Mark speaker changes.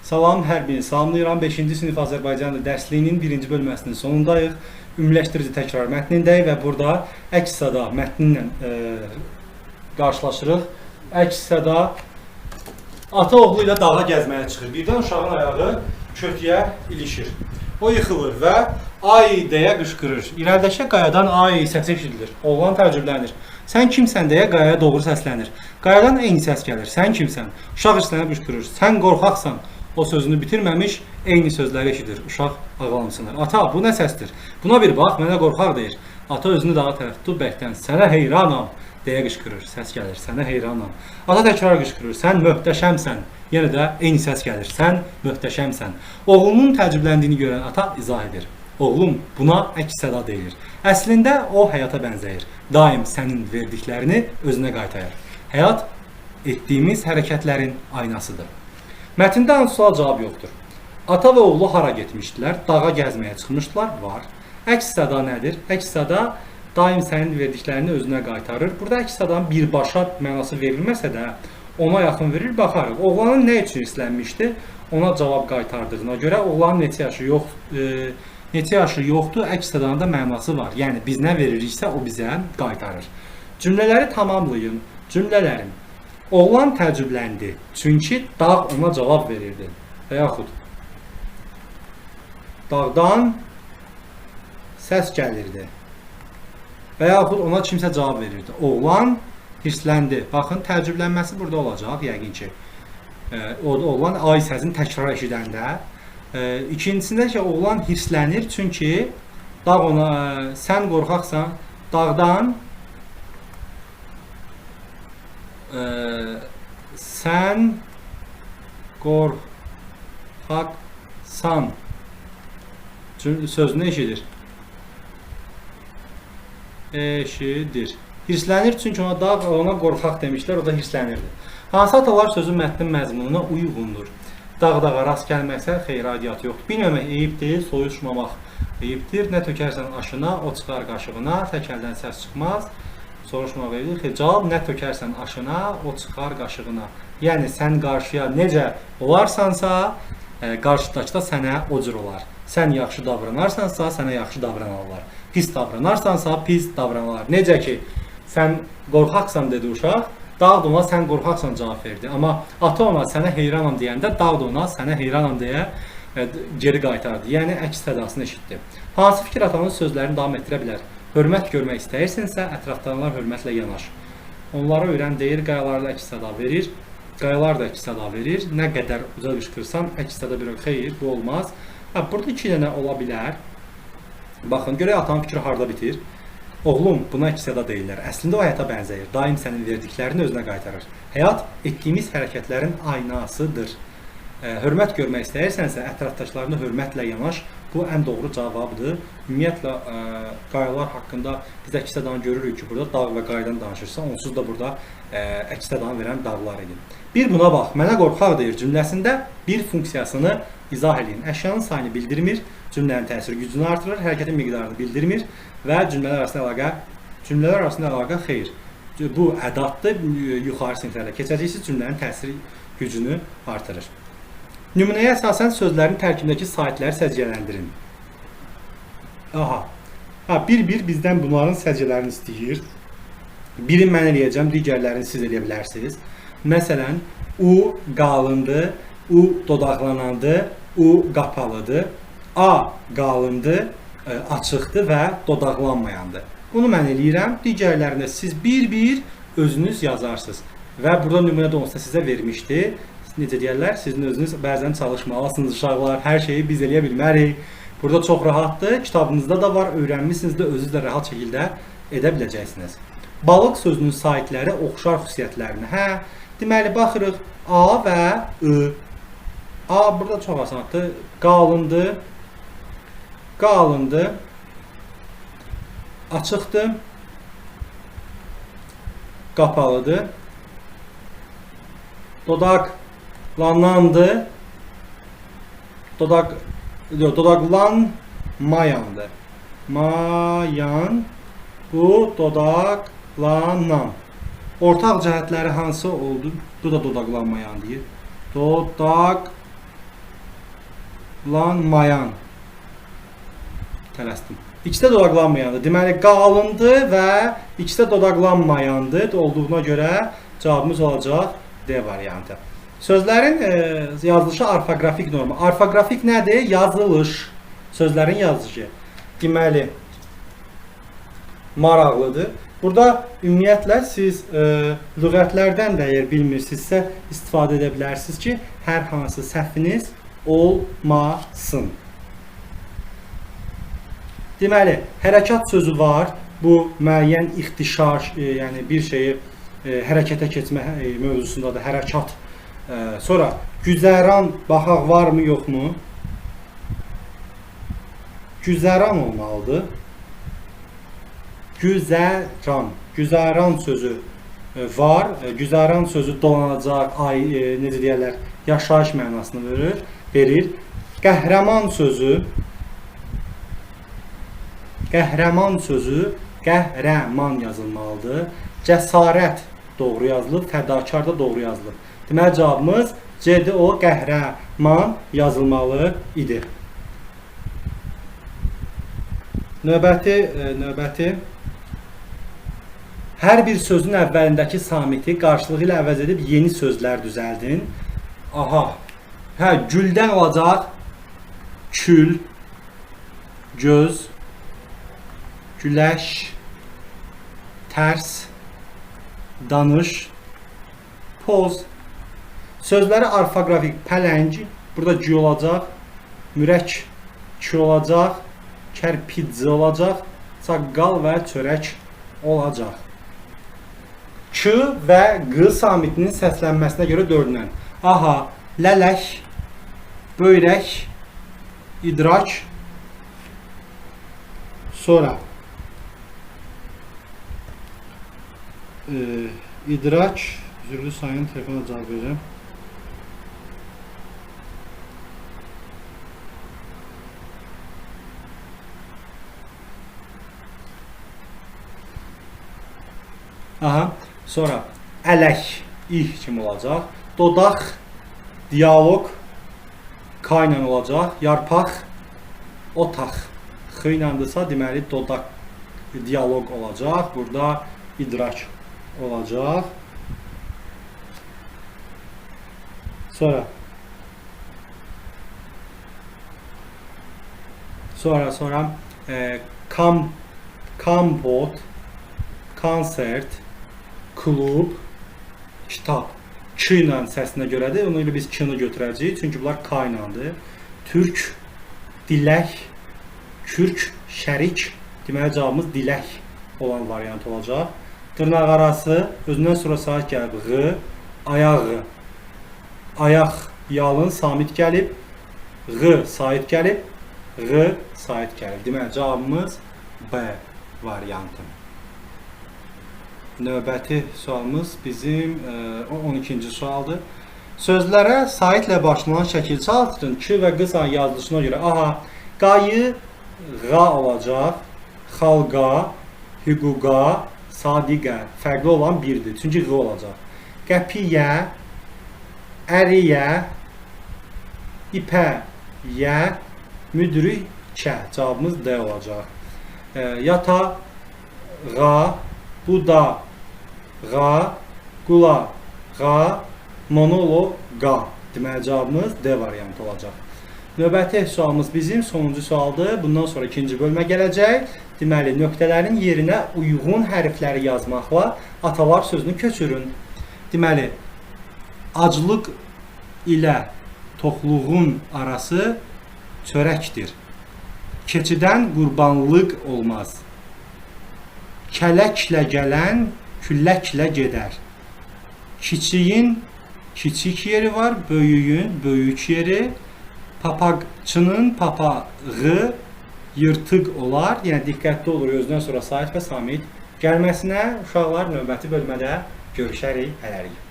Speaker 1: Salam, hər birini salamlayıram. 5-ci sinif Azərbaycan dili dərsliyinin 1-ci bölməsinin sonundayıq. Ümumiləşdirici təkrar mətnindəyik və burada əks səda mətninlə qarşılaşırıq. Əks səda ata oğlu ilə dağa gəzməyə çıxır. Birdən uşağın ayağı kötüyə ilişir. O yıxılır və ay deyə qışqırır. İrəlidəki qayadan ay səsi eşidilir. Oğlan təəccüblənir. Sən kimsən deyə qayaya doğru səslənir. Qayadan eyni səs gəlir. Sən kimsən? Uşaq hirslənib qışqırır. Sən qorxaqsan. O sözünü bitirməmiş eyni sözləri eşidir. Uşaq ağlamsınır. Ata, bu nə səsdir? Buna bir bax, mənə qorxaq deyir. Ata özünü dağa tərəf tutub bərkdən sənə heyranam deyə qışqırır. Səs gəlir. Sənə heyranam. Ata təkrar qışqırır. Sən möhtəşəmsən. Yenə də eyni səs gəlir. Sən möhtəşəmsən. Oğlunun təəccübləndiyini görən ata izah edir. Oğlum, buna əks səda deyilir. Əslində o həyata bənzəyir. Daim sənin verdiklərini özünə qaytarır. Həyat etdiyimiz hərəkətlərin aynasıdır. Mətndə hansı sual cavab yoxdur. Ata və oğlu hara getmişdilər? Dağa gəzməyə çıxmışdılar? Var. Əks səda nədir? Əks səda daim sənin verdiklərini özünə qaytarır. Burada əks sədanın birbaşa mənası verilməsə də ona yaxın verir, baxarıq. Oğlanın nə üçün hirslənmişdi? Ona cavab qaytardığına görə oğlanın neçə yaşı yoxdur, əks sədanın da mənası var. Yəni biz nə veririksə o bizə qaytarır. Cümlələri tamamlayın. Cümlələrin. Oğlan təəccübləndi, çünki dağ ona cavab verirdi. Və yaxud dağdan səs gəlirdi. Və yaxud ona kimsə cavab verirdi. Oğlan hirsləndi. Baxın, təəccüblənməsi burada olacaq, yəqin ki. Oğlan ay səsini təkrar eşidəndə. İkincisində ki, oğlan hirslənir, çünki dağ ona, sən qorxaqsan, dağdan sən qorxaqsan sözünü eşidir. Eşidir. Hirslənir, çünki ona qorxaq demişlər, o da hirslənirdi. Hansı atalar sözün mətnin məzmununa uyğundur? Dağ-dağa rast gəlməksə xeyr, aidiyyatı yoxdur. Bilməmək eyib deyil, soyuşmamaq eyibdir. Nə tökərsən aşına, o çıxar qaşığına, təkəldən səs çıxmaz. Soruşmaq verir. Cavab, nə tökərsən aşına, o çıxar qaşığına. Yəni, sən qarşıya necə olarsansa, qarşıdakı da sənə o cür olar. Sən yaxşı davranarsansa, sənə yaxşı davranarlar. Pis davranarsansa, pis davranarlar. Necə ki, sən qorxaqsan dedi uşaq, dağ da ona sən qorxaqsan cavab verdi. Amma ata ona sənə heyranam deyəndə, dağ da ona sənə heyranam deyə geri qaytardı. Yəni, əks sədasını eşitdi. Hansı fikir atanın sözlərini davam etdirə bilər? Hörmət görmək istəyirsinsə, ətrafdakilar hörmətlə yanaş. Onlara öyrən deyir, qayalarla əks səda verir. Qayalar da əks səda verir. Nə qədər uca qışqırsan, əks səda bir xeyr, bu olmaz. Burada iki dənə ola bilər. Baxın, görək atanın fikri harda bitir. Oğlum, buna əks səda deyirlər. Əslində o həyata bənzəyir. Daim sənin verdiklərini özünə qaytarır. Həyat etdiyimiz hərəkətlərin aynasıdır. Hörmət görmək istəyirsənsə, ətrafdaşlarına hörmətlə yanaş. Bu ən doğru cavabdır. Ümumiyyətlə, qayalar haqqında biz əks sədanı görürük ki, burada dağ və qayadan danışırsa, onsuz da burada əks sədanı verən dağlar edin. Bir buna bax, mənə qorxaq deyir cümləsində bir funksiyasını izah edin. Əşyanın sayını bildirmir, cümlənin təsir gücünü artırır, hərəkətin miqdarını bildirmir və cümlələr arasında əlaqə xeyr. Bu ədatdır, yuxarı siniflərlə keçəcəksiniz, cümlənin təsir gücünü artırır. Nümunəyə əsasən sözlərin tərkibindəki sahitləri səciyyələndirin. Bir-bir bizdən bunların səciyyələrini istəyir. Birini mən eləyəcəm, digərlərini siz eləyə bilərsiniz. Məsələn, U qalındı, U dodaqlanandı, U qapalıdır. A qalındı, açıqdır və dodaqlanmayandı. Bunu mən eləyirəm, digərlərində siz bir-bir özünüz yazarsınız. Və burada nümunədə olsa sizə vermişdi. Necə deyərlər, sizin özünüz bəzən çalışmalısınız uşaqlar, hər şeyi biz eləyə bilmərik. Burada çox rahatdır, kitabınızda da var, öyrənmişsiniz də özünüz də rahat şəkildə edə biləcəksiniz. Balıq sözünün sahitləri oxşar xüsusiyyətlərini. Deməli, baxırıq A və I. A burada çox asandır. Qalındı, açıqdır, qapalıdır, dodaqlanandı, dodaqlanmayandı. Mayan, bu dodaqlanan. Ortaq cəhətləri hansı oldu? Bu da dodaqlanmayan deyir. Dodaqlanmayan. Tələsdim. İkisi də dodaqlanmayandır. Deməli, qalındır və ikisi də dodaqlanmayandır olduğuna görə cavabımız olacaq D variantı. Sözlərin yazılışı orfoqrafik norma. Orfoqrafik nədir? Yazılış. Sözlərin yazılışı. Deməli, maraqlıdır. Burada ümumiyyətlə siz lüğətlərdən də əgər bilmirsinizsə istifadə edə bilərsiniz ki, hər hansı səhviniz olmasın. Deməli, hərəkat sözü var. Bu müəyyən ixtişaş, yəni bir şeyi hərəkətə keçmə mövzusundadır, hərəkat. Sonra güzəran baxaq varmı, yoxmu? Güzəran olmalıdır. Güzəran sözü var. Güzəran sözü dolanacaq, necə deyərlər, yaşayış mənasını verir. Qəhrəman sözü qəhrəman yazılmalıdır. Cəsarət doğru yazılıb, fədakar da doğru yazılıb. Deməli cavabımız C-dir, o qəhrəman yazılmalı idi. Növbəti hər bir sözün əvvəlindəki samiti qarşılığı ilə əvəz edib yeni sözlər düzəldin. Aha. Hə, güldən olacaq kül, göz, güləş, tərs, danış, poz. Sözləri orfoqrafik pələng, burada gü olacaq, mürək, ki olacaq, kərpicci olacaq, saqqal və çörək olacaq. K və Q samitinin səslənməsinə görə dördünən. Aha, lələk, böyrək, idrak, sonra idrak, zürlü sayın telefona cavab verəcəm. Aha, sonra ələk, ih kimi olacaq. Dodaq, dialog, K ilə olacaq. Yarpaq, otaq. X iləndirsə, deməli dodaq, dialog olacaq. Burada idrak olacaq. Sonra kompot, konsert, klub, kitab. K ilə səsinə görədir. Ona görə biz K-ni götürəcəyik. Çünki bunlar K iləndir. Türk, dilək, kürk, şərik. Deməli cavabımız dilək olan variant olacaq. Dırnaq arası, özündən sonra sait gəlib. Ğ, ayağı. Ayaq, yalın, samit gəlib. Ğ, sait gəlib. Ğ, sait gəlib. Deməli cavabımız B variantı. Növbəti sualımız bizim 12-ci sualdır. Sözlərə saitlə başlanan şəkil çalışdırın. K və Q sayı yazılışına görə. Aha, qayığa olacaq, xalqa, hüquqa, sadiqə. Fərqli olan birdir. Çünki Q olacaq. Qəpiyə, əriyə, ipəyə, müdrikə. Cavabımız D olacaq. Yatağa, budağa, qulağa, monoloqa. Deməli cavabımız D variantı olacaq. Növbəti sualımız bizim sonuncu sualdır. Bundan sonra ikinci bölmə gələcək. Deməli, nöqtələrin yerinə uyğun hərfləri yazmaqla atalar sözünü köçürün. Deməli, aclıq ilə toxluğun arası çörəkdir. Keçidən qurbanlıq olmaz. Kələklə gələn külləklə gedər. Kiçiyin kiçik yeri var, böyüyün böyük yeri. Papaqçının papağı yırtıq olar. Yəni diqqətli olur özündən sonra sait və samit gəlməsinə. Uşaqlar növbəti bölmədə görüşərik. Hələlik.